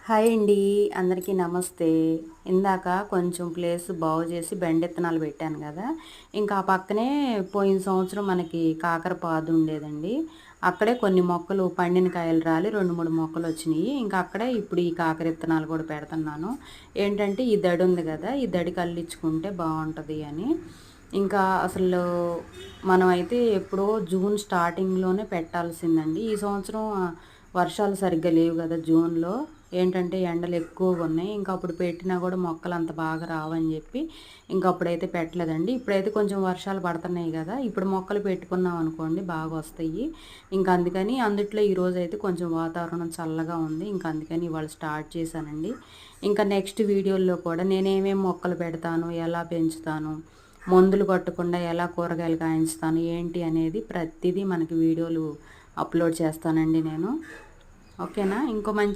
Hi అండి, అందరికీ నమస్తే. ఇందాక కొంచెం ప్లేస్ బాగు చేసి బెండిత్తనాలు పెట్టాను కదా. ఇంకా ఆ పక్కనే పోయిన సంవత్సరం మనకి కాకర పాదు ఉండేదండి. అక్కడే కొన్ని మొక్కలు పండిన కాయలు రాలి 2, 3 మొక్కలు వచ్చినాయి. ఇంకా అక్కడే ఇప్పుడు ఈ కాకర ఇత్తనాలు కూడా పెడుతున్నాను. ఏంటంటే ఈ దడి ఉంది కదా, ఈ దడికి అల్లించుకుంటే బాగుంటుంది అని. ఇంకా అసలు మనమైతే ఎప్పుడో జూన్ స్టార్టింగ్లోనే పెట్టాల్సిందండి. ఈ సంవత్సరం వర్షాలు సరిగ్గా లేవు కదా జూన్లో. ఏంటంటే ఎండలు ఎక్కువగా ఉన్నాయి. ఇంకా అప్పుడు పెట్టినా కూడా మొక్కలు అంత బాగా రావని చెప్పి ఇంకా అప్పుడైతే పెట్టలేదండి. ఇప్పుడైతే కొంచెం వర్షాలు పడుతున్నాయి కదా, ఇప్పుడు మొక్కలు పెట్టుకున్నాం అనుకోండి బాగా వస్తాయి. ఇంకా అందుకని అందుట్లో ఈరోజు అయితే కొంచెం వాతావరణం చల్లగా ఉంది. ఇంకా అందుకని ఇవాళ స్టార్ట్ చేశానండి. ఇంకా నెక్స్ట్ వీడియోల్లో కూడా నేనేమేమి మొక్కలు పెడతాను, ఎలా పెంచుతాను, మందులు కొట్టకుండా ఎలా కూరగాయలు కాయించుతాను ఏంటి అనేది ప్రతిదీ మనకి వీడియోలు అప్లోడ్ చేస్తానండి నేను. ఓకేనా? ఇంకో మంచి